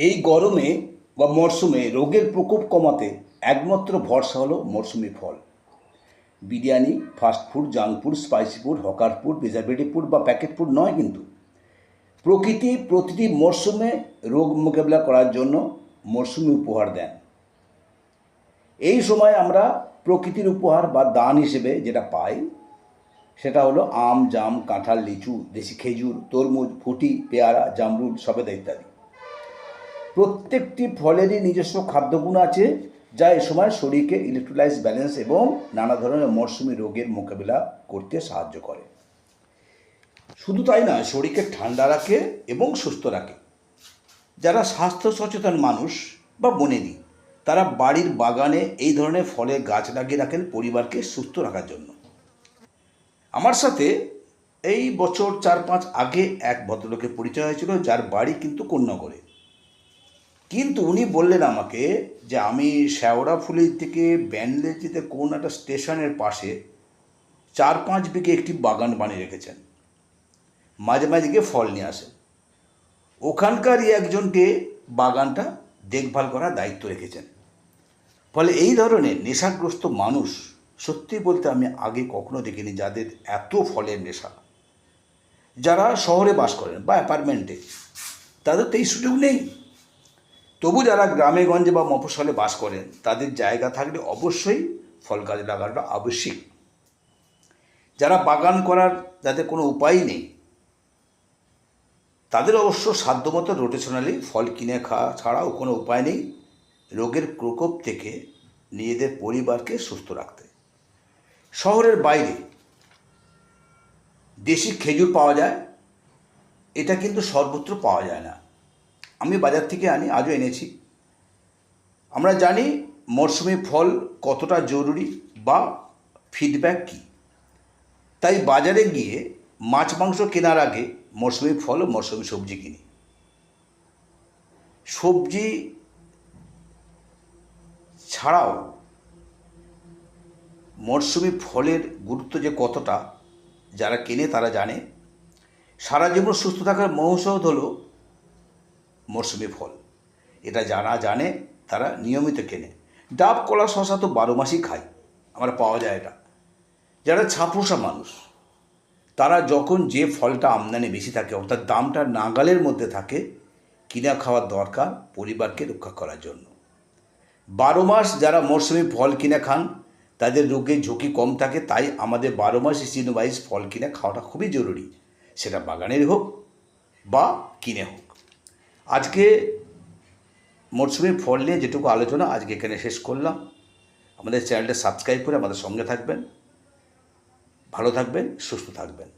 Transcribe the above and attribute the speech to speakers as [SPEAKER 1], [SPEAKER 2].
[SPEAKER 1] এই গরমে বা মরশুমে রোগের প্রকোপ কমাতে একমাত্র ভরসা হলো মরশুমি ফল। Biryani, fast food, junk food, spicy food, hawker food, preservative food বা প্যাকেট ফুড নয় কিন্তু। প্রকৃতি প্রতিটি মরশুমে রোগ মোকাবিলা করার জন্য মরশুমি উপহার দেন। এই সময় আমরা প্রকৃতির উপহার বা দান হিসেবে যেটা পাই সেটা হলো আম, জাম, কাঁঠাল, লিচু, দেশি খেজুর, তরমুজ, ফুটি, পেয়ারা, জামরুল, সবেদা ইত্যাদি। প্রত্যেকটি ফলেরই নিজস্ব খাদ্যগুণ আছে, যা এ সময় শরীরকে ইলেকট্রোলাইজ ব্যালেন্স এবং নানা ধরনের মরশুমি রোগের মোকাবিলা করতে সাহায্য করে। শুধু তাই নয়, শরীরকে ঠান্ডা রাখে এবং সুস্থ রাখে। যারা স্বাস্থ্য সচেতন মানুষ বা বনেদি, তারা বাড়ির বাগানে এই ধরনের ফলের গাছ লাগিয়ে রাখেন পরিবারকে সুস্থ রাখার জন্য। আমার সাথে এই বছর 4-5 আগে এক ভদ্রলোকের পরিচয় হয়েছিল, যার বাড়ি কিন্তু কোন্নগরে। কিন্তু উনি বললেন আমাকে যে আমি শেওড়াফুলি থেকে ব্যান্ডেল যেতে কোন একটা স্টেশনের পাশে 4-5 বিঘে একটি বাগান বানিয়ে রেখেছেন। মাঝে মাঝে গিয়ে ফল নিয়ে আসেন। ওখানকারই একজনকে বাগানটা দেখভাল করার দায়িত্ব রেখেছেন। ফলে এই ধরনের নেশাগ্রস্ত মানুষ সত্যি বলতে আমি আগে কখনো দেখিনি, যাদের এত ফলের নেশা। যারা শহরে বাস করেন বা অ্যাপার্টমেন্টে, তাদের তো এই সুযোগ নেই। তবু যারা গ্রামে গঞ্জে বা মফস্বলে বাস করেন, তাদের জায়গা থাকলে অবশ্যই ফল গাছ লাগানোটা আবশ্যিক। যারা বাগান করার যাদের কোনো উপায় নেই, তাদের অবশ্য সাধ্যমতো রোটেশনালি ফল কিনে খাওয়া ছাড়াও কোনো উপায় নেই রোগের প্রকোপ থেকে নিজেদের পরিবারকে সুস্থ রাখতে। শহরের বাইরে দেশি খেজুর পাওয়া যায়, এটা কিন্তু সর্বত্র পাওয়া যায় না। আমি বাজার থেকে আনি, আজও এনেছি। আমরা জানি মরশুমি ফল কতটা জরুরি বা ফিডব্যাক কী। তাই বাজারে গিয়ে মাছ মাংস কেনার আগে মরশুমি ফল ও মরশুমি সবজি কিনি। সবজি ছাড়াও মরশুমি ফলের গুরুত্ব যে কতটা, যারা কেনে তারা জানে। সারা জীবন সুস্থ থাকার মহৌষধ হলো মরশুমি ফল। এটা যারা জানে তারা নিয়মিত কেনে। ডাব, কলা, শশা তো 12 মাসই খাই, আমরা পাওয়া যায় এটা। যারা ছাপোষা মানুষ, তারা যখন যে ফলটা আমদানি বেশি থাকে অর্থাৎ দামটা নাগালের মধ্যে থাকে, কিনা খাওয়ার দরকার পরিবারকে রক্ষা করার জন্য। 12 মাস যারা মরশুমি ফল কিনে খান, তাদের রোগের ঝুঁকি কম থাকে। তাই আমাদের 12 মাস সিজন ওয়াইজ ফল কিনে খাওয়াটা খুবই জরুরি, সেটা বাগানের হোক বা কিনে হোক। আজকে মরশুমি ফল নিয়ে যেটুকু আলোচনা আজকে এখানে শেষ করলাম। আমাদের চ্যানেলটা সাবস্ক্রাইব করে আমাদের সঙ্গে থাকবেন। ভালো থাকবেন, সুস্থ থাকবেন।